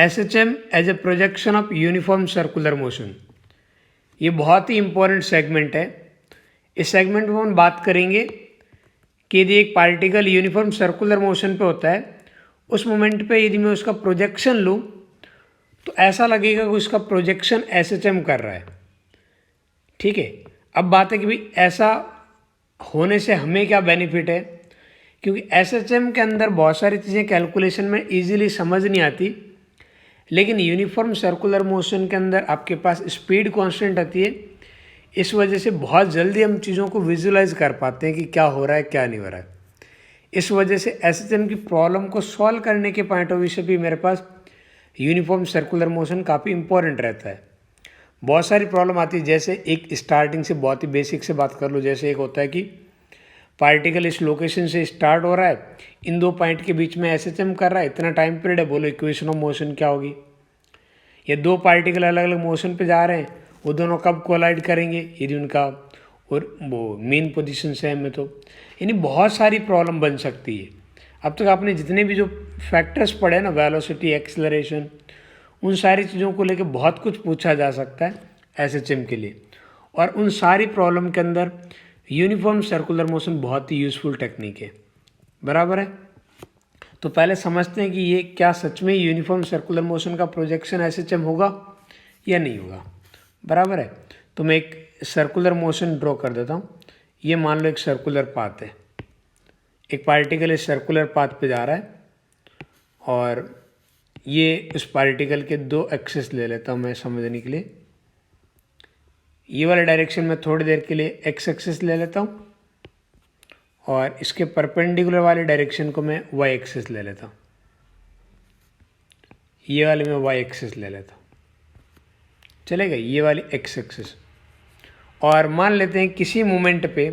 SHM as a projection of uniform circular motion. ये बहुत ही important segment है। इस सेगमेंट में हम बात करेंगे कि यदि एक पार्टिकल यूनिफॉर्म सर्कुलर मोशन पे होता है, उस मोमेंट पे यदि मैं उसका प्रोजेक्शन लूँ तो ऐसा लगेगा कि उसका प्रोजेक्शन SHM कर रहा है। ठीक है, अब बात है कि भाई ऐसा होने से हमें क्या बेनिफिट है, क्योंकि SHM के अंदर बहुत सारी चीज़ें कैलकुलेशन में इजीली समझ नहीं आती, लेकिन यूनिफॉर्म सर्कुलर मोशन के अंदर आपके पास स्पीड कांस्टेंट आती है। इस वजह से बहुत जल्दी हम चीज़ों को विजुलाइज कर पाते हैं कि क्या हो रहा है क्या नहीं हो रहा है। इस वजह से SHM की प्रॉब्लम को सॉल्व करने के पॉइंट ऑफ व्यू से भी मेरे पास यूनिफॉर्म सर्कुलर मोशन काफ़ी इंपॉर्टेंट रहता है। बहुत सारी प्रॉब्लम आती है, जैसे एक स्टार्टिंग से बहुत ही बेसिक से बात कर लो। जैसे एक होता है कि पार्टिकल इस लोकेशन से स्टार्ट हो रहा है, इन दो पॉइंट के बीच में SHM कर रहा है, इतना टाइम पीरियड है, बोलो इक्वेशन ऑफ मोशन क्या होगी। ये दो पार्टिकल अलग अलग मोशन पे जा रहे हैं, वो दोनों कब कोलाइड करेंगे यदि उनका और वो मेन पोजीशन सेम है तो, यानी बहुत सारी प्रॉब्लम बन सकती है। अब तक आपने जितने भी जो फैक्टर्स पढ़े ना, वेलोसिटी, एक्सेलरेशन, उन सारी चीज़ों को लेकर बहुत कुछ पूछा जा सकता है SHM के लिए। और उन सारी प्रॉब्लम के अंदर यूनिफॉर्म सर्कुलर मोशन बहुत ही यूज़फुल टेक्निक है। बराबर है। तो पहले समझते हैं कि ये क्या सच में यूनिफॉर्म सर्कुलर मोशन का प्रोजेक्शन SHM होगा या नहीं होगा। बराबर है। तो मैं एक सर्कुलर मोशन ड्रॉ कर देता हूँ। ये मान लो एक सर्कुलर पाथ है, एक पार्टिकल इस सर्कुलर पाथ पे जा रहा है और ये उस पार्टिकल के दो एक्सिस ले लेता हूँ मैं समझने के लिए। ये वाले डायरेक्शन में थोड़ी देर के लिए एक्स एक्सिस ले लेता हूँ और इसके परपेंडिकुलर वाले डायरेक्शन को मैं वाई एक्सिस ले लेता हूँ। ये वाले में वाई एक्सिस ले लेता हूँ, चलेगा, ये वाली एक्स एक्सिस। और मान लेते हैं किसी मोमेंट पे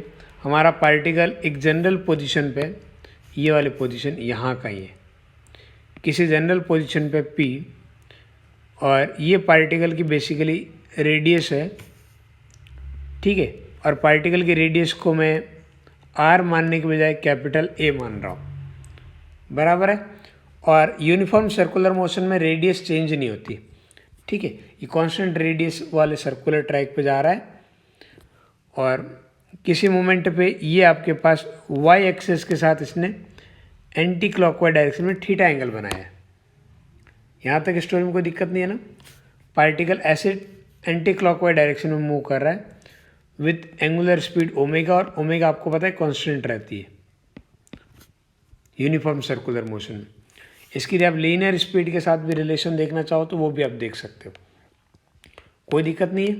हमारा पार्टिकल एक जनरल पोजीशन पे, ये वाली पोजीशन यहाँ का ही है, किसी जनरल पोजीशन पे P, और ये पार्टिकल की बेसिकली रेडियस है। ठीक है, और पार्टिकल की रेडियस को मैं R मानने के बजाय कैपिटल A मान रहा हूँ। बराबर है। और यूनिफॉर्म सर्कुलर मोशन में रेडियस चेंज नहीं होती। ठीक है, ये कांस्टेंट रेडियस वाले सर्कुलर ट्रैक पे जा रहा है और किसी मोमेंट पे ये आपके पास वाई एक्सिस के साथ इसने एंटी क्लॉकवाइज डायरेक्शन में थीटा एंगल बनाया है। यहाँ तक स्टोरी में कोई दिक्कत नहीं है ना। पार्टिकल ऐसे एंटी क्लॉकवाइज डायरेक्शन में मूव कर रहा है विथ एंगुलर स्पीड ओमेगा, और ओमेगा आपको पता है कांस्टेंट रहती है यूनिफॉर्म सर्कुलर मोशन में। इसकी यदि आप लीनियर स्पीड के साथ भी रिलेशन देखना चाहो तो वो भी आप देख सकते हो, कोई दिक्कत नहीं है।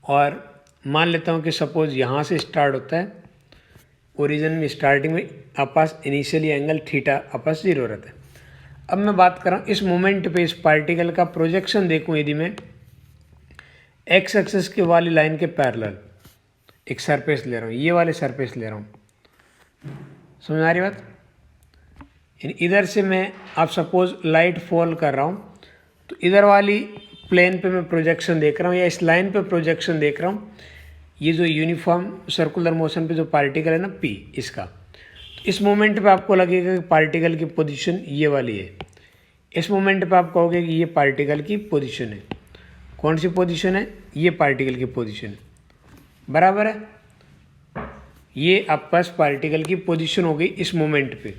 और मान लेता हूँ कि सपोज यहाँ से स्टार्ट होता है, ओरिजिन में स्टार्टिंग में आपके पास इनिशियली एंगल थीटा आपके पास 0 रहता है। अब मैं बात कर रहा हूँ इस मोमेंट पे इस पार्टिकल का प्रोजेक्शन देखूँ, यदि मैं एक्स एक्सिस के वाली लाइन के पैरेलल एक सरफेस ले रहा हूँ, ये वाले सरफेस ले रहा हूँ, समझ आ रही बात। इधर से मैं आप सपोज लाइट फॉल कर रहा हूँ तो इधर वाली प्लेन पे मैं प्रोजेक्शन देख रहा हूँ या इस लाइन पे प्रोजेक्शन देख रहा हूँ। ये जो यूनिफॉर्म सर्कुलर मोशन पे जो पार्टिकल है ना P, इसका, तो इस मोमेंट पे आपको लगेगा कि पार्टिकल की पोजीशन ये वाली है। इस मोमेंट पे आप कहोगे कि ये पार्टिकल की पोजीशन है। कौन सी पोजीशन है? ये पार्टिकल की पोजीशन है। बराबर है। ये आपके पास पार्टिकल की पोजीशन हो गई इस मोमेंट पे।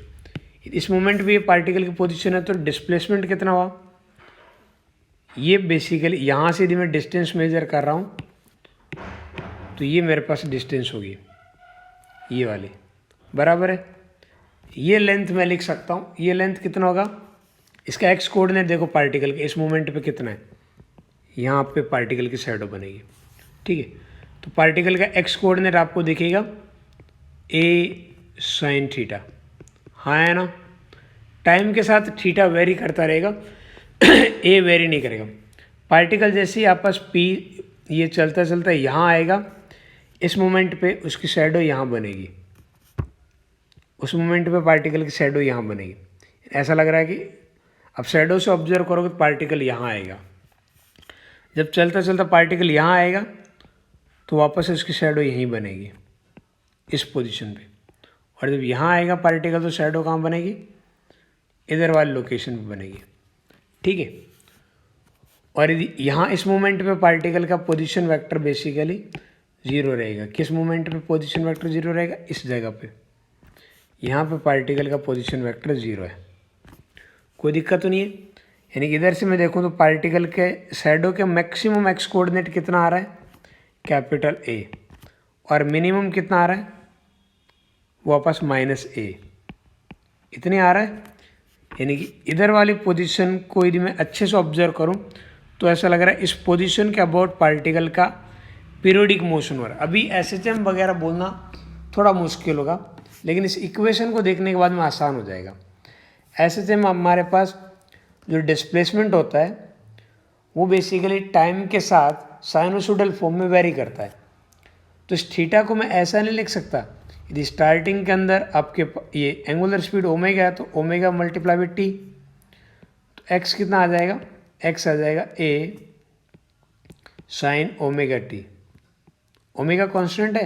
इस मोमेंट पे ये पार्टिकल की पोजीशन है तो डिस्प्लेसमेंट कितना हुआ? ये बेसिकली यहाँ से यदि मैं डिस्टेंस मेजर कर रहा हूँ तो ये मेरे पास डिस्टेंस होगी ये वाली। बराबर है। ये लेंथ मैं लिख सकता हूँ, ये लेंथ कितना होगा? इसका एक्स कोऑर्डिनेट देखो पार्टिकल के इस मोमेंट पे कितना है, यहाँ पे पार्टिकल की शैडो बनेगी। ठीक है, तो पार्टिकल का एक्स कोऑर्डिनेट आपको दिखेगा ए साइन थीटा। हाँ है ना। टाइम के साथ थीटा वेरी करता रहेगा ए वेरी नहीं करेगा। पार्टिकल जैसे ही आपस पी ये चलता चलता यहाँ आएगा, इस मोमेंट पे उसकी शैडो यहाँ बनेगी, उस मोमेंट पे पार्टिकल की शैडो यहाँ बनेगी। ऐसा लग रहा है कि अब शैडो से ऑब्जर्व करोगे तो पार्टिकल यहाँ आएगा, जब चलता चलता पार्टिकल यहाँ आएगा तो वापस उसकी शैडो यहीं बनेगी इस पोजीशन पे, और जब यहाँ आएगा पार्टिकल तो शैडो कहाँ बनेगी? इधर वाली लोकेशन पे बनेगी। ठीक है। और यदि यहाँ इस मोमेंट पे पार्टिकल का पोजीशन वेक्टर बेसिकली 0 रहेगा। किस मोमेंट पे पोजीशन वेक्टर 0 रहेगा? इस जगह पे, यहाँ पे पार्टिकल का पोजीशन वेक्टर 0 है, कोई दिक्कत तो नहीं है। यानी कि इधर से मैं देखूँ तो पार्टिकल के शैडो के मैक्सिमम एक्स कोऑर्डिनेट कितना आ रहा है? कैपिटल ए, और मिनिमम कितना आ रहा है? वापस -a, इतने आ रहा है। यानी कि इधर वाली पोजीशन को यदि मैं अच्छे से ऑब्जर्व करूं तो ऐसा लग रहा है इस पोजीशन के अबाउट पार्टिकल का पीरियोडिक मोशन हो रहा है। अभी SHM वगैरह बोलना थोड़ा मुश्किल होगा, लेकिन इस इक्वेशन को देखने के बाद में आसान हो जाएगा। SHM हमारे पास जो डिस्प्लेसमेंट होता है वो बेसिकली टाइम के साथ साइनोसोडल फॉर्म में वेरी करता है। तो इस थीटा को मैं ऐसा नहीं लिख सकता, यदि स्टार्टिंग के अंदर आपके ये एंगुलर स्पीड ओमेगा है तो ओमेगा मल्टीप्लाई बाई टी, तो एक्स कितना आ जाएगा? एक्स आ जाएगा A sine omega t, omega constant है।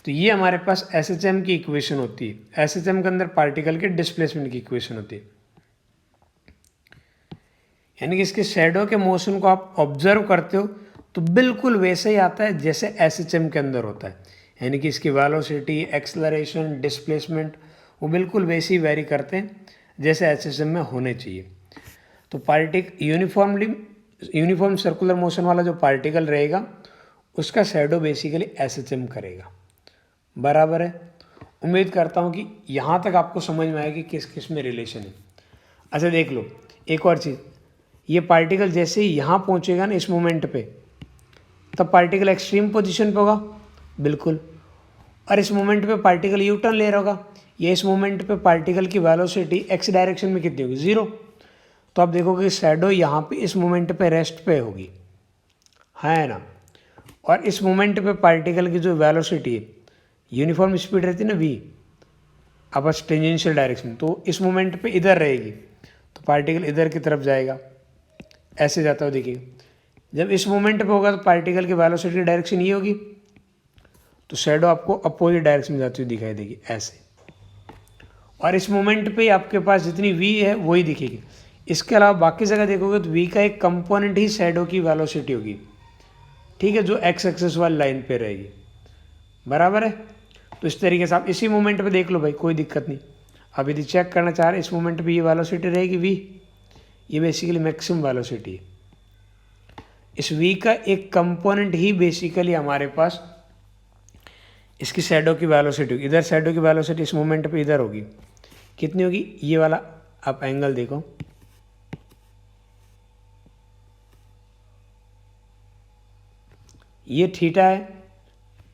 तो ये हमारे पास SHM की इक्वेशन होती है। SHM के अंदर पार्टिकल के डिस्प्लेसमेंट की इक्वेशन होती है। यानी कि इसके शैडो के मोशन को आप ऑब्जर्व करते हो तो बिल्कुल वैसे ही आता है जैसे SHM के अंदर होता है। यानी कि इसकी वेलोसिटी, एक्सेलरेशन, डिस्प्लेसमेंट वो बिल्कुल वैसे ही वेरी करते हैं जैसे SHM में होने चाहिए। तो यूनिफॉर्म सर्कुलर मोशन वाला जो पार्टिकल रहेगा उसका शैडो बेसिकली SHM करेगा। बराबर है। उम्मीद करता हूँ कि यहाँ तक आपको समझ में आएगी किस किस में रिलेशन है। अच्छा देख लो एक और चीज़, ये पार्टिकल जैसे ही यहाँ पहुँचेगा ना इस मोमेंट पे, तब पार्टिकल एक्सट्रीम पोजीशन पे होगा, बिल्कुल। और इस मोमेंट पे पार्टिकल यू टर्न ले रहा होगा, ये इस मोमेंट पे पार्टिकल की वेलोसिटी एक्स डायरेक्शन में कितनी होगी? 0। तो आप देखोगे शैडो यहाँ पे इस मोमेंट पे रेस्ट पे होगी, है ना। और इस मोमेंट पे पार्टिकल की जो वेलोसिटी है, यूनिफॉर्म स्पीड रहती है ना v, आपस टेंजेंशियल डायरेक्शन, तो इस मोमेंट पे इधर रहेगी, तो पार्टिकल इधर की तरफ जाएगा, ऐसे जाता हुआ देखिए। जब इस मोमेंट पे होगा तो पार्टिकल की वेलोसिटी की डायरेक्शन ये होगी, तो शैडो आपको अपोजिट डायरेक्शन में जाती हुई दिखाई देगी ऐसे। और इस मोमेंट पे आपके पास जितनी v है वही दिखेगी। इसके अलावा बाकी जगह देखोगे तो v का एक कंपोनेंट ही शैडो की वेलोसिटी होगी, ठीक है, जो एक्स एक्सिस वाली लाइन पे रहेगी। बराबर है। तो इस तरीके से आप इसी मोमेंट पे देख लो भाई, कोई दिक्कत नहीं। अब यदि चेक करना चाह रहे इस मोमेंट पे ये वेलोसिटी रहेगी v, ये बेसिकली मैक्सिमम वेलोसिटी है। इस v का एक कंपोनेंट ही बेसिकली हमारे पास इसकी शैडो की वेलोसिटी होगी। इधर शैडो की वेलोसिटी इस मोमेंट पे इधर होगी, कितनी होगी? ये वाला आप एंगल देखो, ये थीटा है,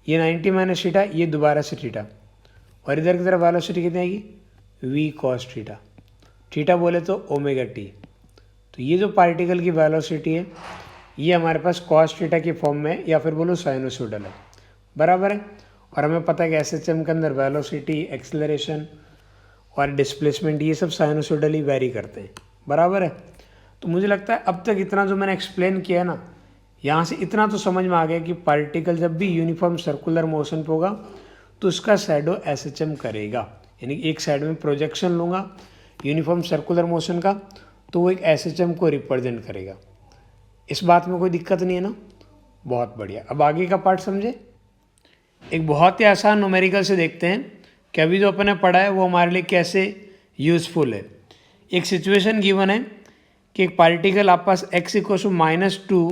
ये 90 माइनस थीटा, ये दोबारा से थीटा, और इधर की तरफ वेलोसिटी कितनी आएगी? v cos थीटा, थीटा बोले तो ओमेगा टी। तो ये जो पार्टिकल की वेलोसिटी है ये हमारे पास cos थीटा की फॉर्म में, या फिर बोलो साइनोसोडल है। बराबर है। और हमें पता है कि SHM के अंदर वेलोसिटी, एक्सेलरेशन और डिस्प्लेसमेंट ये सब साइनोसोडली वेरी करते हैं। बराबर है। तो मुझे लगता है अब तक इतना जो मैंने एक्सप्लेन किया है ना, यहाँ से इतना तो समझ में आ गया कि पार्टिकल जब भी यूनिफॉर्म सर्कुलर मोशन पे होगा तो उसका शैडो SHM करेगा। यानी कि एक साइड में प्रोजेक्शन लूँगा यूनिफॉर्म सर्कुलर मोशन का, तो वो एक SHM को रिप्रेजेंट करेगा। इस बात में कोई दिक्कत नहीं है ना? बहुत बढ़िया। अब आगे का पार्ट समझे। एक बहुत ही आसान न्यूमेरिकल से देखते हैं कि अभी जो अपने पढ़ा है वो हमारे लिए कैसे यूज़फुल है। एक सिचुएशन गिवन है कि एक पार्टिकल आप पास x = -2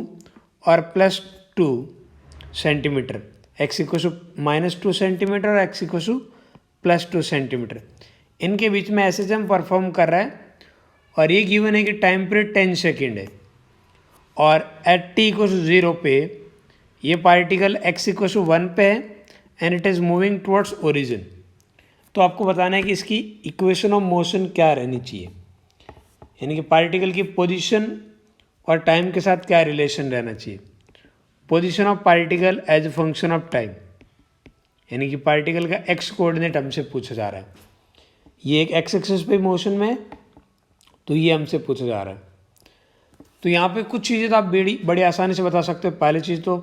और +2 सेंटीमीटर, x = -2 सेंटीमीटर और x +2 सेंटीमीटर, इनके बीच में SHM परफॉर्म कर रहा है। और ये गिवन है कि टाइम पीरियड 10 सेकेंड है, और एट t = 0 पे ये पार्टिकल x = 1 पे है and it is moving towards origin. तो आपको बताना है कि इसकी इक्वेशन ऑफ मोशन क्या रहनी चाहिए, यानी कि पार्टिकल की पोजीशन और टाइम के साथ क्या रिलेशन रहना चाहिए। Position of particle as a function of time, यानी कि पार्टिकल का एक्स कोऑर्डिनेट हमसे पूछा जा रहा है। ये एक एक्स एक्सिस पे मोशन में है, तो ये हमसे पूछा जा रहा है। तो यहाँ पे कुछ चीज़ें तो आप बड़ी आसानी से बता सकते हो। पहली चीज़ तो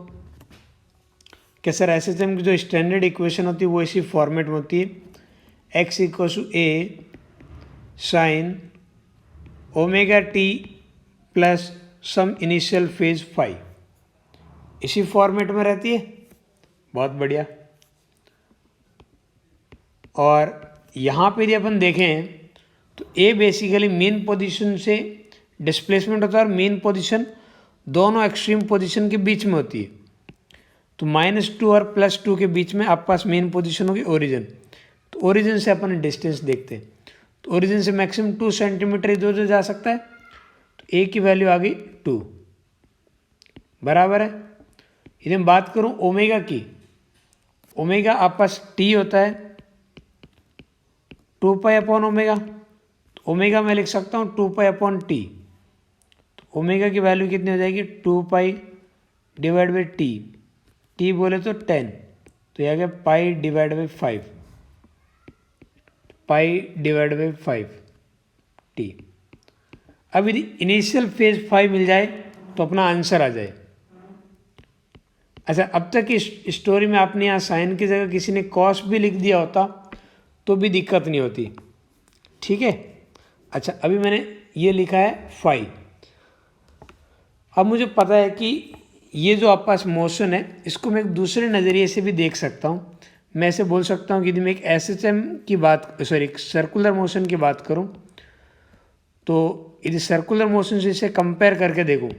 कि सर SHM की जो स्टैंडर्ड इक्वेशन होती है वो इसी फॉर्मेट में होती है, x = a sin omega t plus some initial phase phi, इसी फॉर्मेट में रहती है। बहुत बढ़िया। और यहाँ पे यदि अपन देखें तो ए बेसिकली मेन पोजीशन से डिस्प्लेसमेंट होता है और मेन पोजीशन दोनों एक्सट्रीम पोजीशन के बीच में होती है। तो -2 और +2 के बीच में आपके पास मेन पोजीशन होगी ओरिजिन। तो ओरिजिन से अपन डिस्टेंस देखते हैं, तो ओरिजिन से मैक्सिमम 2 सेंटीमीटर इधर उधर जा सकता है। तो ए की वैल्यू आ गई 2, बराबर है। यदि मैं बात करूं ओमेगा की, ओमेगा आपके पास टी होता है 2 पाई अपॉन ओमेगा, तो ओमेगा मैं लिख सकता हूँ 2 पाई अपॉन टी। तो ओमेगा की वैल्यू कितनी हो जाएगी 2 pi divide by T, T बोले तो 10, तो यह आ गया pi divide by 5, pi divide by 5 T. अब यदि इनिशियल फेज 5 मिल जाए तो अपना आंसर आ जाए। अच्छा, अब तक इस स्टोरी में आपने यहाँ साइन की जगह किसी ने कॉस भी लिख दिया होता तो भी दिक्कत नहीं होती, ठीक है। अच्छा, अभी मैंने ये लिखा है 5। अब मुझे पता है कि ये जो आपके पास मोशन है इसको मैं एक दूसरे नज़रिए से भी देख सकता हूँ। मैं ऐसे बोल सकता हूँ कि यदि मैं एक SHM की बात, सॉरी, एक सर्कुलर मोशन की बात करूँ, तो यदि सर्कुलर मोशन से इसे कंपेयर करके देखूँ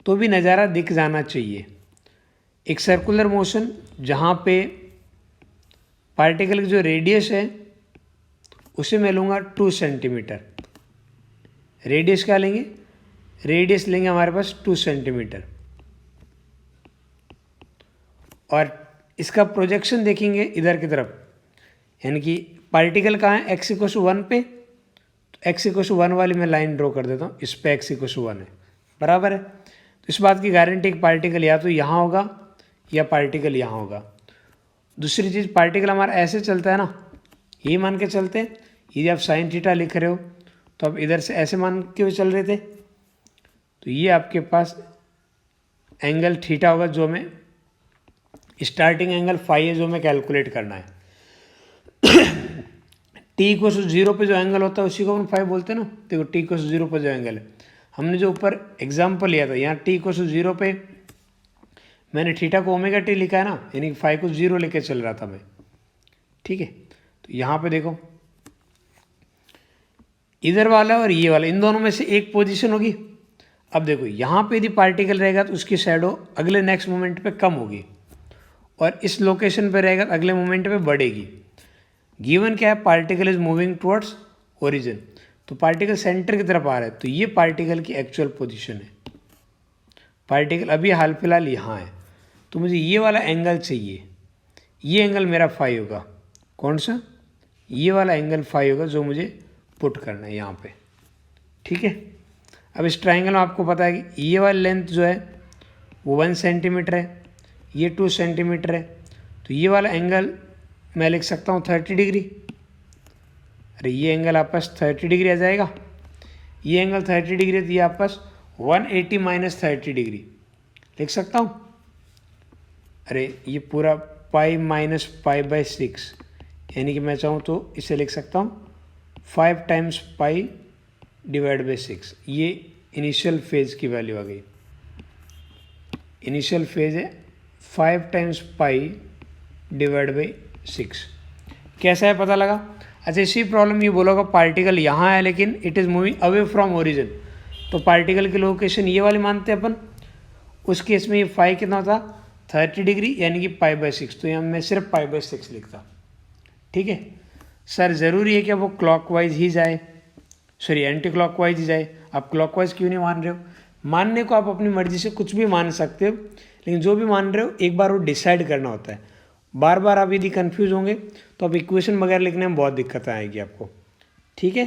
तो भी नज़ारा दिख जाना चाहिए। एक सर्कुलर मोशन जहाँ पे पार्टिकल की जो रेडियस है उसे मैं लूँगा 2 सेंटीमीटर। रेडियस क्या लेंगे, रेडियस लेंगे हमारे पास 2 सेंटीमीटर। और इसका प्रोजेक्शन देखेंगे इधर की तरफ, यानी कि पार्टिकल कहाँ है, x=1 पे, तो x=1 वाली मैं लाइन ड्रॉ कर देता हूँ, इस पे x=1 है, बराबर है। तो इस बात की गारंटी एक पार्टिकल या तो यहाँ होगा या पार्टिकल यहाँ होगा। दूसरी चीज़, पार्टिकल हमारा ऐसे चलता है ना, यही मान के चलते हैं। यदि आप साइन थीटा लिख रहे हो तो आप इधर से ऐसे मान के चल रहे थे, तो ये आपके पास एंगल थीटा होगा, जो हमें स्टार्टिंग एंगल फाई है जो हमें कैलकुलेट करना है। t=0 पे जो एंगल होता है उसी को हम फाई बोलते हैं ना। देखो t=0 पे जो एंगल है, हमने जो ऊपर एग्जाम्पल लिया था, यहाँ t=0 पे मैंने थीटा को ओमेगा टी लिखा है ना, यानी कि फाई को 0 लेके चल रहा था मैं, ठीक है। तो यहाँ पे देखो, इधर वाला और ये वाला, इन दोनों में से एक पोजीशन होगी। अब देखो यहाँ पे यदि पार्टिकल रहेगा तो उसकी शैडो अगले नेक्स्ट मोमेंट पे कम होगी, और इस लोकेशन पे रहेगा तो अगले मोमेंट पे बढ़ेगी। गिवन क्या है, particle is moving towards origin, तो पार्टिकल सेंटर की तरफ आ रहा है, तो ये पार्टिकल की एक्चुअल पोजीशन है। पार्टिकल अभी हाल फिलहाल यहाँ है, तो मुझे ये वाला एंगल चाहिए। ये एंगल मेरा फाई होगा, कौन सा, ये वाला एंगल फाई होगा जो मुझे पुट करना है यहाँ पे, ठीक है। अब इस ट्राइंगल में आपको पता है कि ये वाली लेंथ जो है वो 1 सेंटीमीटर है, ये 2 सेंटीमीटर है, तो ये वाला एंगल मैं लिख सकता हूँ 30 डिग्री। अरे ये एंगल आप पास 30 डिग्री आ जाएगा, ये एंगल 30 डिग्री है, तो ये आप पास 180 - 30 डिग्री लिख सकता हूँ। अरे ये पूरा पाई माइनस पाई बाई 6, यानी कि मैं चाहूँ तो इसे लिख सकता हूँ 5 टाइम्स पाई डिवाइड बाई 6। ये इनिशियल फेज की वैल्यू आ गई। इनिशियल फेज है 5 टाइम्स पाई डिवाइड बाई 6। कैसा है पता लगा। अच्छा, इसी प्रॉब्लम ये बोलोगा पार्टिकल यहाँ है लेकिन it is moving away from origin, तो पार्टिकल की लोकेशन ये वाली मानते हैं अपन। उस केस में ये फाई कितना होता 30 डिग्री, यानी कि पाई बाई 6, तो यहाँ मैं सिर्फ पाई बाई 6 लिखता, ठीक है। सर ज़रूरी है कि वो क्लॉकवाइज ही जाए, सॉरी एंटी क्लॉकवाइज ही जाए, आप क्लॉकवाइज क्यों नहीं मान रहे हो। मानने को आप अपनी मर्जी से कुछ भी मान सकते हो, लेकिन जो भी मान रहे हो एक बार वो डिसाइड करना होता है। बार बार आप यदि कंफ्यूज होंगे तो आप इक्वेशन वगैरह लिखने में बहुत दिक्कत आएगी आपको, ठीक है।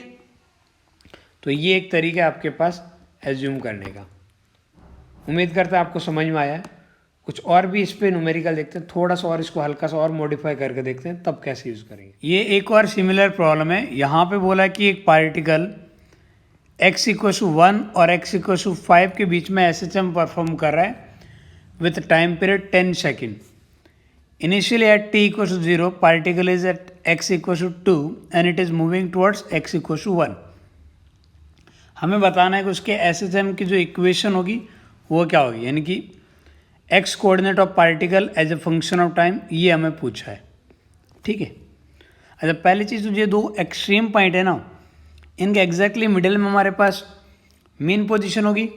तो ये एक तरीका है आपके पास एज्यूम करने का। उम्मीद करता है आपको समझ में आया है। कुछ और भी इस पर न्यूमेरिकल देखते हैं, थोड़ा सा और इसको हल्का सा और मॉडिफाई करके देखते हैं, तब कैसे यूज़ करेंगे। ये एक और सिमिलर प्रॉब्लम है। यहाँ पे बोला कि एक पार्टिकल x=1 और x=5 के बीच में SHM परफॉर्म कर रहा है with time period 10 second. Initially at t=0, particle is at x=2 and it is moving towards x=1. हमें बताना है कि उसके SHM की जो इक्वेशन होगी वो क्या होगी, यानी कि x coordinate of particle as a function of time, ये हमें पूछा है। ठीक है। अच्छा, पहली चीज़ तो ये दो एक्सट्रीम पॉइंट है ना, इनके एग्जैक्टली मिडिल में हमारे पास मेन पोजीशन होगी।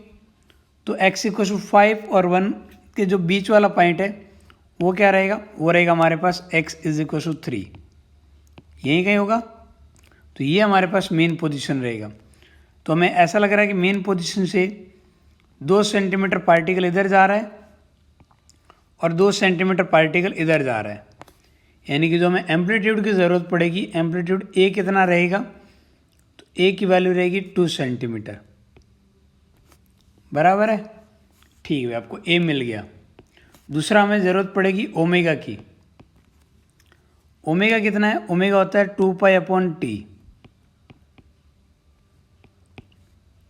तो x इक्वल टू 5 और 1 के जो बीच वाला पॉइंट है वो क्या रहेगा, वो रहेगा हमारे पास x इज इक्वल टू 3, यहीं कहीं होगा। तो ये हमारे पास मेन पोजीशन रहेगा। तो हमें ऐसा लग रहा है कि मेन पोजीशन से 2 सेंटीमीटर पार्टिकल इधर जा रहा है और 2 सेंटीमीटर पार्टिकल इधर जा रहा है, यानी कि जो हमें एम्पलीट्यूड की ज़रूरत पड़ेगी, एम्पलीट्यूड ए कितना रहेगा, तो ए की वैल्यू रहेगी 2 सेंटीमीटर, बराबर है। ठीक है, आपको ए मिल गया। दूसरा हमें ज़रूरत पड़ेगी ओमेगा की। ओमेगा कितना है, ओमेगा होता है 2π/t।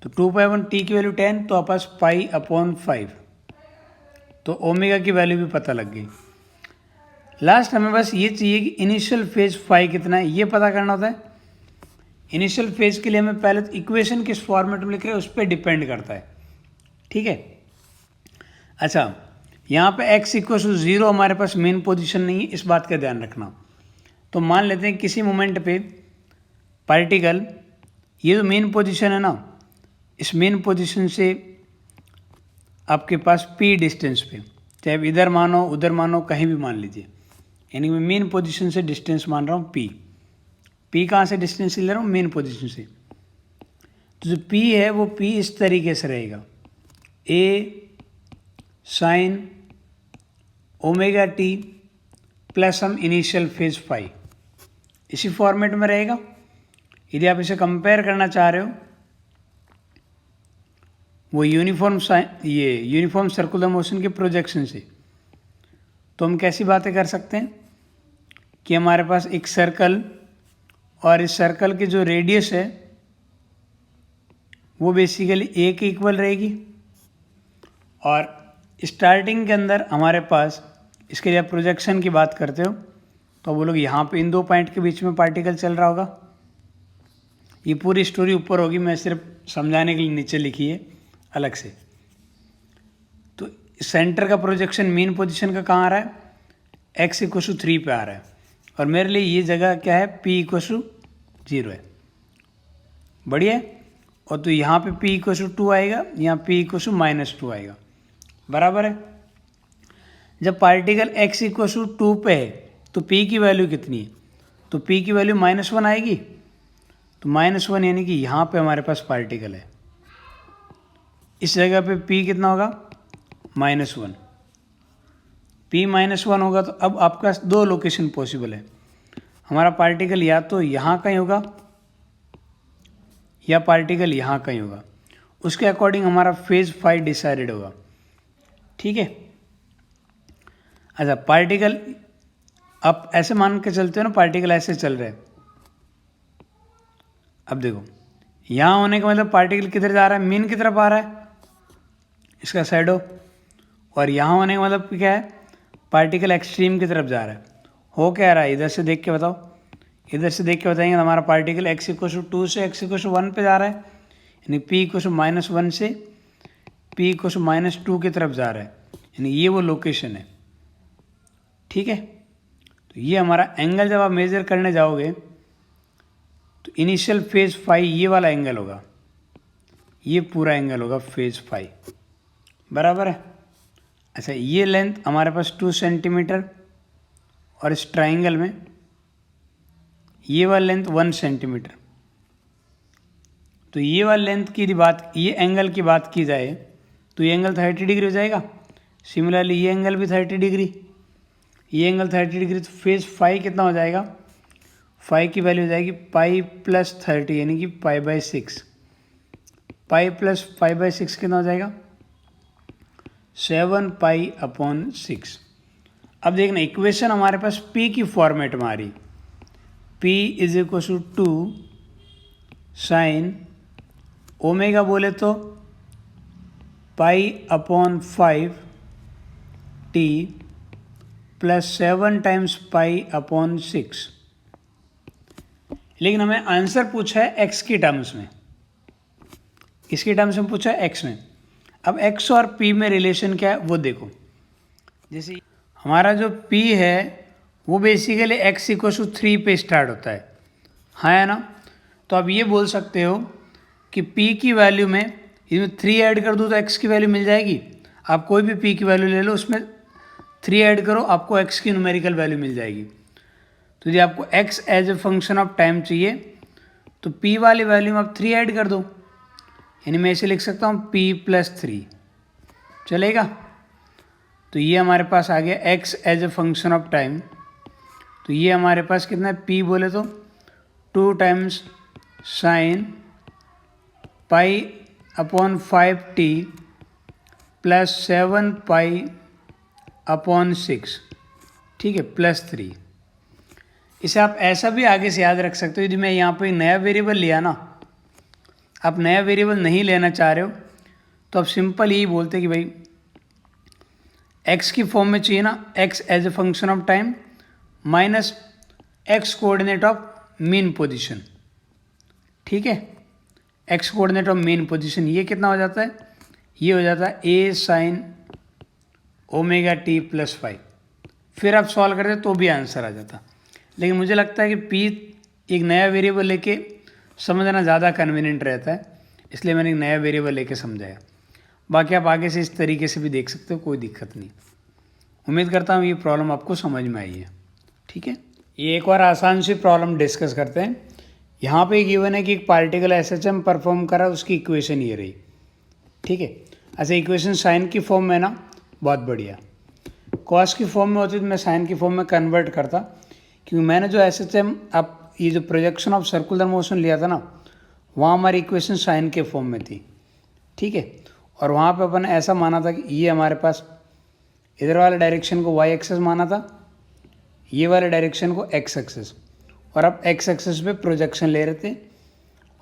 तो 2π/t की वैल्यू 10, तो आपस π/5, तो ओमेगा की वैल्यू भी पता लग गई। लास्ट हमें बस ये चाहिए कि इनिशियल फेज फाई कितना है, ये पता करना होता है। इनिशियल फेज के लिए हमें पहले तो इक्वेशन किस फॉर्मेट में लिख रहे हैं उस पर डिपेंड करता है। ठीक है। अच्छा, यहाँ पे x इक्वल टू 0 हमारे पास मेन पोजीशन नहीं है, इस बात का ध्यान रखना। तो मान लेते हैं किसी मोमेंट पे पार्टिकल, ये जो मेन पोजीशन है ना, इस मेन पोजीशन से आपके पास p डिस्टेंस पे, चाहे अब इधर मानो उधर मानो कहीं भी मान लीजिए, यानी मैं मेन पोजीशन से डिस्टेंस मान रहा हूँ p कहाँ से डिस्टेंस ले रहा हूँ, मेन पोजीशन से। तो जो p है वो p इस तरीके से रहेगा, a sin omega t plus हम इनिशियल फेज फाई, इसी फॉर्मेट में रहेगा। यदि आप इसे कंपेयर करना चाह रहे हो वो यूनिफॉर्म सर्कुलर मोशन के प्रोजेक्शन से, तो हम कैसी बातें कर सकते हैं कि हमारे पास एक सर्कल और इस सर्कल की जो रेडियस है वो बेसिकली ए के इक्वल रहेगी, और स्टार्टिंग के अंदर हमारे पास, इसके जब प्रोजेक्शन की बात करते हो तो वो लोग यहाँ पे इन दो पॉइंट के बीच में पार्टिकल चल रहा होगा। ये पूरी स्टोरी ऊपर होगी, मैं सिर्फ समझाने के लिए नीचे लिखी है अलग से। तो सेंटर का प्रोजेक्शन मेन पोजीशन का कहाँ आ रहा है, x इक्वल टू 3 पे आ रहा है, और मेरे लिए ये जगह क्या है, p इक्वल टू 0 है। बढ़िया है। और तो यहाँ पे p इक्वल टू 2 आएगा, यहाँ p इक्वल टू -2 आएगा, बराबर है। जब पार्टिकल x इक्वल टू 2 पे है तो p की वैल्यू कितनी है, तो p की वैल्यू -1 आएगी। तो -1 यानी कि यहाँ पे हमारे पास पार्टिकल है, इस जगह पे p कितना होगा, -1। p -1 होगा तो अब आपका दो लोकेशन पॉसिबल है, हमारा पार्टिकल या तो यहाँ कहीं होगा या पार्टिकल यहाँ कहीं होगा, उसके अकॉर्डिंग हमारा फेज फाई डिसाइडेड होगा। ठीक है। अच्छा, पार्टिकल आप ऐसे मान के चलते हो ना, पार्टिकल ऐसे चल रहे हैं। अब देखो, यहाँ होने का मतलब पार्टिकल किधर जा रहा है, मेन की तरफ आ रहा है, इसका शैडो। और यहाँ होने का मतलब क्या है, पार्टिकल एक्सट्रीम की तरफ जा रहा है। हो क्या रहा है, इधर से देख के बताओ, इधर से देख के बताएंगे तो हमारा पार्टिकल x इक्वल टू 2 से x इक्वल टू 1 पे जा रहा है, यानी p इक्वल टू -1 से p इक्वल टू -2 की तरफ जा रहा है, यानी ये वो लोकेशन है। ठीक है। तो ये हमारा एंगल जब आप मेज़र करने जाओगे तो इनिशियल फेज फाई ये वाला एंगल होगा, ये पूरा एंगल होगा फेज फाई, बराबर है। अच्छा, ये लेंथ हमारे पास 2 सेंटीमीटर, और इस ट्राइंगल में ये वाला लेंथ 1 सेंटीमीटर। तो ये वाला लेंथ की बात, ये एंगल की बात की जाए तो ये एंगल 30 डिग्री हो जाएगा। सिमिलरली ये एंगल भी 30 डिग्री, ये एंगल 30 डिग्री। तो फेज फाई कितना हो जाएगा, फाई की वैल्यू हो जाएगी पाई प्लस 30, यानी कि π/6। पाई प्लस π/6 कितना हो जाएगा, 7π/6। अब देखना, इक्वेशन हमारे पास p की फॉर्मेट में आ रही, p is equal to 2 sine omega बोले तो π/5 t प्लस 7 टाइम्स π/6। लेकिन हमें आंसर पूछा है x की टर्म्स में, इसके टर्म्स में पूछा है एक्स में। अब एक्स और पी में रिलेशन क्या है वो देखो। जैसे हमारा जो पी है वो बेसिकली एक्स इक्व टू 3 पे स्टार्ट होता है ना। तो आप ये बोल सकते हो कि p की वैल्यू में इसमें 3 ऐड कर दूँ तो x की वैल्यू मिल जाएगी। आप कोई भी p की वैल्यू ले लो, उसमें 3 ऐड करो, आपको x की न्यूमेरिकल वैल्यू मिल जाएगी। तो यदि आपको x as a function of time चाहिए तो p वाली वैल्यू में आप 3 ऐड कर दो, यानी मैं इसे लिख सकता हूँ p + 3, चलेगा। तो ये हमारे पास आ गया x as a function of time. तो ये हमारे पास कितना है, p बोले तो 2 टाइम्स sin π/5t + 7π/6, ठीक है, +3। इसे आप ऐसा भी आगे से याद रख सकते हो। यदि मैं यहाँ पे नया वेरिएबल लिया ना, आप नया वेरिएबल नहीं लेना चाह रहे हो तो आप सिंपल यही बोलते कि भाई x की फॉर्म में चाहिए ना, x as a function of time minus x coordinate of mean position, ठीक है, x coordinate of mean position. ये कितना हो जाता है, ये हो जाता है a sin ωt + 5। फिर आप सॉल्व करते तो भी आंसर आ जाता, लेकिन मुझे लगता है कि p एक नया वेरिएबल लेके समझना ज़्यादा कन्वीनियंट रहता है, इसलिए मैंने एक नया वेरिएबल लेके समझाया। बाकी आप आगे से इस तरीके से भी देख सकते हो, कोई दिक्कत नहीं। उम्मीद करता हूँ ये प्रॉब्लम आपको समझ में आई है, ठीक है। ये एक और आसान सी प्रॉब्लम डिस्कस करते हैं। यहाँ पे गिवन है कि एक पार्टिकल SHM परफॉर्म करा, उसकी इक्वेशन ये रही, ठीक है। अच्छा, इक्वेशन साइन की फॉर्म में ना, बहुत बढ़िया। कॉस की फॉर्म में होती तो मैं साइन की फॉर्म में कन्वर्ट करता, क्योंकि मैंने जो SHM अब ये जो प्रोजेक्शन ऑफ सर्कुलर मोशन लिया था ना, वहाँ हमारी इक्वेशन साइन के फॉर्म में थी, ठीक है। और वहाँ पे अपन ऐसा माना था कि ये हमारे पास इधर वाले डायरेक्शन को y एक्सेस माना था, ये वाले डायरेक्शन को x एक्सेस, और अब x एक्सेस पे प्रोजेक्शन ले रहे थे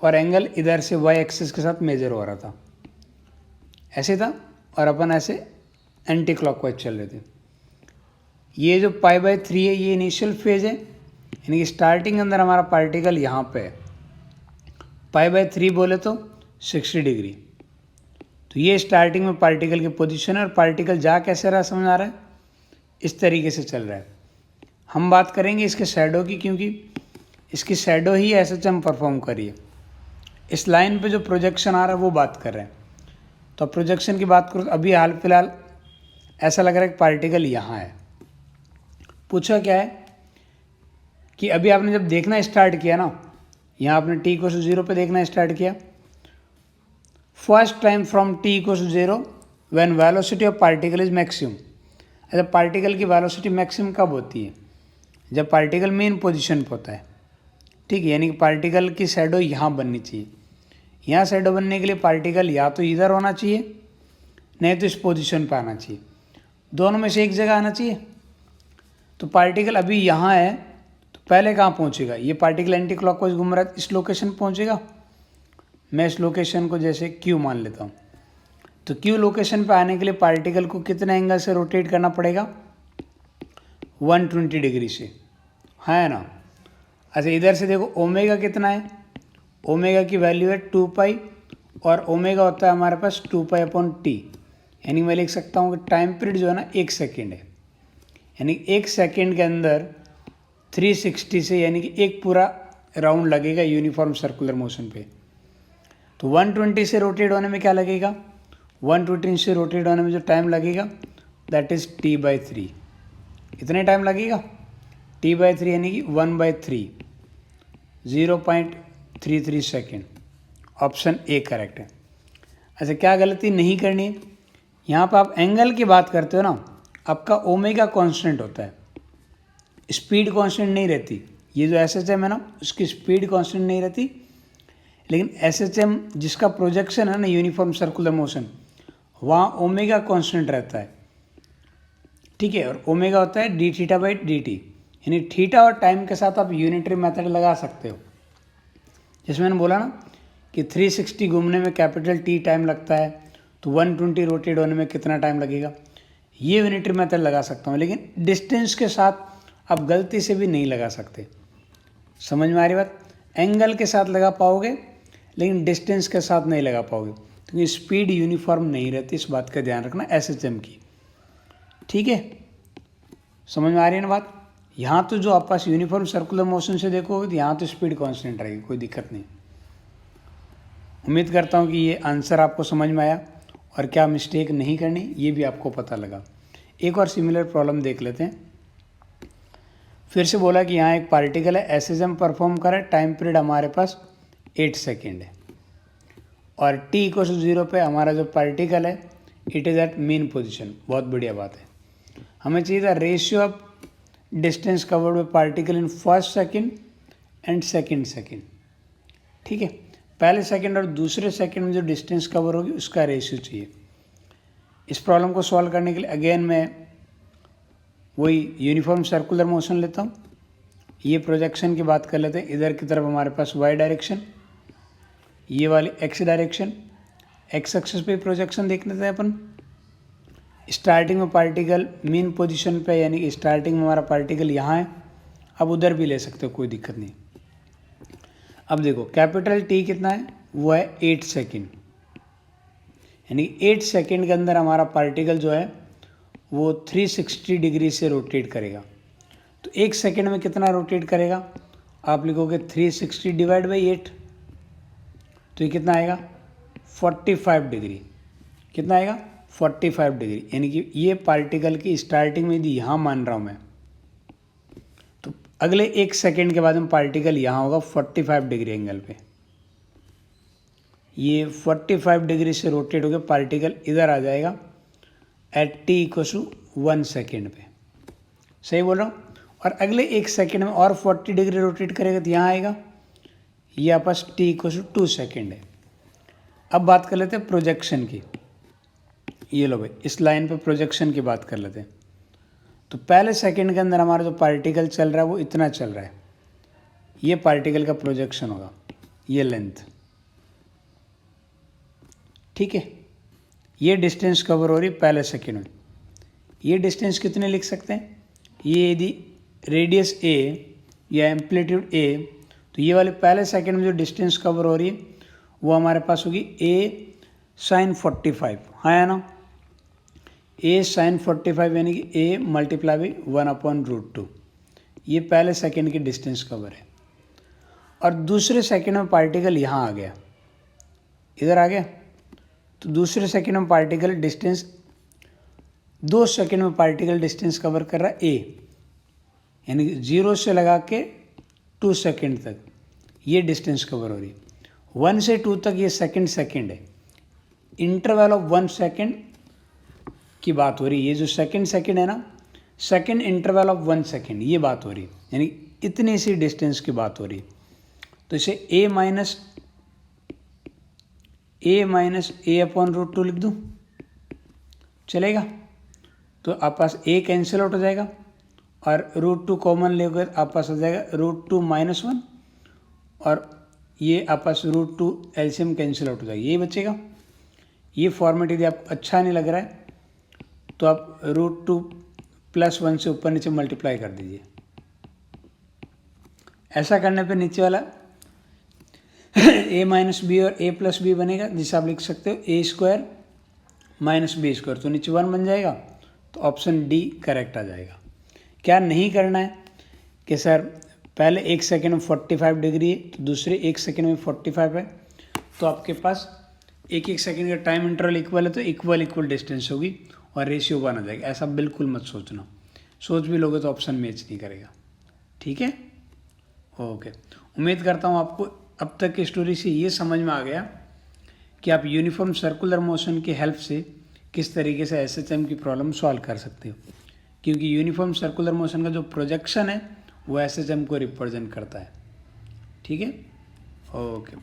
और एंगल इधर से y एक्सेस के साथ मेजर हो रहा था, ऐसे था। और अपन ऐसे एंटी क्लॉकवाइज चल रहे थे। ये जो π/3 है ये इनिशियल फेज है, यानी कि स्टार्टिंग अंदर हमारा पार्टिकल यहाँ पे है। π/3 बोले तो 60 डिग्री। तो ये स्टार्टिंग में पार्टिकल की पोजीशन है, और पार्टिकल जा कैसे रहा समझ आ रहा है, इस तरीके से चल रहा है। हम बात करेंगे इसके शैडो की, क्योंकि इसकी शैडो ही SHM परफॉर्म करी है। इस लाइन पे जो प्रोजेक्शन आ रहा है वो बात कर रहे हैं। तो प्रोजेक्शन की बात करूँ तो अभी हाल फिलहाल ऐसा लग रहा है कि पार्टिकल यहाँ है। पूछा क्या है कि अभी आपने जब देखना स्टार्ट किया ना, यहाँ आपने t = 0 पे देखना स्टार्ट किया, first time from t = 0 when velocity of particle is maximum. अच्छा, पार्टिकल की वेलोसिटी मैक्सिमम कब होती है, जब पार्टिकल मेन पोजीशन पर होता है, ठीक है। यानी कि पार्टिकल की शैडो यहाँ बननी चाहिए। यहाँ शैडो बनने के लिए पार्टिकल या तो इधर होना चाहिए, नहीं तो इस पोजीशन पर आना चाहिए, दोनों में से एक जगह आना चाहिए। तो पार्टिकल अभी यहाँ है, तो पहले कहाँ पहुँचेगा, ये पार्टिकल एंटी क्लॉकवाइज घूम रहा है, इस लोकेशन पहुँचेगा। मैं इस लोकेशन को जैसे Q मान लेता हूँ। तो Q लोकेशन पे आने के लिए पार्टिकल को कितने एंगल से रोटेट करना पड़ेगा, 120 डिग्री से, है ना। अच्छा, इधर से देखो ओमेगा कितना है, ओमेगा की वैल्यू है 2π, और ओमेगा होता है हमारे पास 2π/t। यानी मैं लिख सकता हूँ कि टाइम पीरियड जो है ना 1 सेकेंड है, यानी 1 सेकेंड के अंदर 360 से, यानी कि एक पूरा राउंड लगेगा यूनिफॉर्म सर्कुलर मोशन पे। तो 120 से रोटेट होने में क्या लगेगा, 120 से रोटेट होने में जो टाइम लगेगा दैट इज़ t/3। इतने टाइम लगेगा t/3, यानी कि 1/3, 0.33 सेकेंड। ऑप्शन ए करेक्ट है। अच्छा, क्या गलती नहीं करनी है, यहाँ पर आप एंगल की बात करते हो ना, आपका ओमेगा कांस्टेंट होता है, स्पीड कांस्टेंट नहीं रहती। ये जो SHM है ना, उसकी स्पीड कांस्टेंट नहीं रहती, लेकिन SHM जिसका प्रोजेक्शन है ना यूनिफॉर्म सर्कुलर मोशन, वहाँ ओमेगा कांस्टेंट रहता है, ठीक है। और ओमेगा होता है dθ/dt, यानी थीटा और टाइम के साथ आप यूनिटरी मेथड लगा सकते हो। जैसे मैंने बोला ना कि 360 घूमने में कैपिटल T टाइम लगता है, तो 120 रोटेट होने में कितना टाइम लगेगा, ये यूनिटरी मेथड लगा सकता हूँ। लेकिन डिस्टेंस के साथ आप गलती से भी नहीं लगा सकते। समझ में आ रही बात, एंगल के साथ लगा पाओगे, लेकिन डिस्टेंस के साथ नहीं लगा पाओगे क्योंकि स्पीड यूनिफॉर्म नहीं रहती, इस बात का ध्यान रखना SHM की। ठीक है, समझ में आ रही है ना बात। यहाँ तो जो आप पास यूनिफॉर्म सर्कुलर मोशन से देखोगे तो यहाँ तो स्पीड कांस्टेंट रहेगी, कोई दिक्कत नहीं। उम्मीद करता हूँ कि ये आंसर आपको समझ में आया और क्या मिस्टेक नहीं करनी ये भी आपको पता लगा। एक और सिमिलर प्रॉब्लम देख लेते हैं। फिर से बोला कि यहाँ एक पार्टिकल है, SHM परफॉर्म करे, टाइम पीरियड हमारे पास 8 सेकेंड है और t = 0 पे हमारा जो पार्टिकल है it is at mean position. बहुत बढ़िया बात है। हमें चाहिए था ratio of distance covered by particle in first second and second second. ठीक है, पहले सेकेंड और दूसरे सेकेंड में जो डिस्टेंस कवर होगी उसका रेशियो चाहिए। इस प्रॉब्लम को सॉल्व करने के लिए अगेन मैं वही यूनिफॉर्म सर्कुलर मोशन लेता हूँ। ये प्रोजेक्शन की बात कर लेते हैं। इधर की तरफ हमारे पास y डायरेक्शन, ये वाली x डायरेक्शन, x एक्सिस पे प्रोजेक्शन देख लेते हैं अपन। स्टार्टिंग में पार्टिकल मीन पोजीशन पे, यानी कि स्टार्टिंग में हमारा पार्टिकल यहाँ है, अब उधर भी ले सकते हो, कोई दिक्कत नहीं। अब देखो कैपिटल T कितना है, वो है 8 सेकेंड, यानी 8 सेकेंड के अंदर हमारा पार्टिकल जो है वो 360 डिग्री से रोटेट करेगा। तो 1 सेकेंड में कितना रोटेट करेगा, आप लिखोगे 360 डिवाइड बाई 8, तो ये कितना आएगा 45 डिग्री। कितना आएगा 45 डिग्री, यानी कि ये पार्टिकल की स्टार्टिंग में यदि यहाँ मान रहा हूँ मैं, तो अगले 1 सेकेंड के बाद में पार्टिकल यहाँ होगा 45 डिग्री एंगल पे। ये 45 डिग्री से रोटेट होकर पार्टिकल इधर आ जाएगा एट t = 1 सेकेंड पे। सही बोल रहा हूँ। और अगले 1 सेकेंड में और 40 डिग्री रोटेट करेगा तो यहाँ आएगा, ये आपस t = 2 सेकेंड है। अब बात कर लेते हैं प्रोजेक्शन की। ये लो भाई, इस लाइन पे प्रोजेक्शन की बात कर लेते हैं। तो पहले सेकेंड के अंदर हमारा जो पार्टिकल चल रहा है वो इतना चल रहा है, ये पार्टिकल का प्रोजेक्शन होगा, ये लेंथ। ठीक है, ये डिस्टेंस कवर हो रही पहले सेकेंड में। ये डिस्टेंस कितने लिख सकते हैं, ये यदि रेडियस a या एम्पलीट्यूड a, तो ये वाले पहले सेकेंड में जो डिस्टेंस कवर हो रही है वो हमारे पास होगी a sin 45। हाँ या ना, a sin 45 यानी कि a × 1/√2। ये पहले सेकेंड की डिस्टेंस कवर है। और दूसरे सेकेंड में पार्टिकल यहाँ आ गया, इधर आ गया, तो दूसरे सेकेंड में पार्टिकल डिस्टेंस 2 सेकेंड में पार्टिकल डिस्टेंस कवर कर रहा है a, यानी 0 से लगा के 2 सेकेंड तक ये डिस्टेंस कवर हो रही है। 1 से 2 तक ये सेकेंड है। इंटरवल ऑफ 1 सेकेंड की बात हो रही है। ये जो सेकेंड है ना, सेकेंड इंटरवल ऑफ 1 सेकेंड, ये बात हो रही है, यानी इतनी सी डिस्टेंस की बात हो रही है। तो इसे a /√2 लिख दूँ, चलेगा। तो आप पास a कैंसिल आउट हो जाएगा और √2 कॉमन लेकर आप पास हो जाएगा √2 - 1, और ये आप पास √2 एलसीएम कैंसिल आउट हो जाएगा, यही बचेगा। ये फॉर्मेट यदि आपको अच्छा नहीं लग रहा है तो आप √2 + 1 से ऊपर नीचे मल्टीप्लाई कर दीजिए। ऐसा करने पे नीचे वाला a - b और a + b बनेगा, जिसे आप लिख सकते हो a² - b², तो नीचे 1 बन जाएगा। तो ऑप्शन डी करेक्ट आ जाएगा। क्या नहीं करना है कि सर पहले 1 सेकेंड में 45 डिग्री है तो दूसरे 1 सेकेंड में 45 है, तो आपके पास 1 सेकेंड का टाइम इंटरवल इक्वल है, तो इक्वल डिस्टेंस होगी और रेशियो 1 आ जाएगा। ऐसा बिल्कुल मत सोचना, सोच भी लोगे तो ऑप्शन मैच नहीं करेगा। ठीक है, ओके। उम्मीद करता हूँ आपको अब तक की स्टोरी से ये समझ में आ गया कि आप यूनिफॉर्म सर्कुलर मोशन की हेल्प से किस तरीके से SHM की प्रॉब्लम सॉल्व कर सकते हो, क्योंकि यूनिफॉर्म सर्कुलर मोशन का जो प्रोजेक्शन है वो SHM को रिप्रेजेंट करता है। ठीक है, ओके।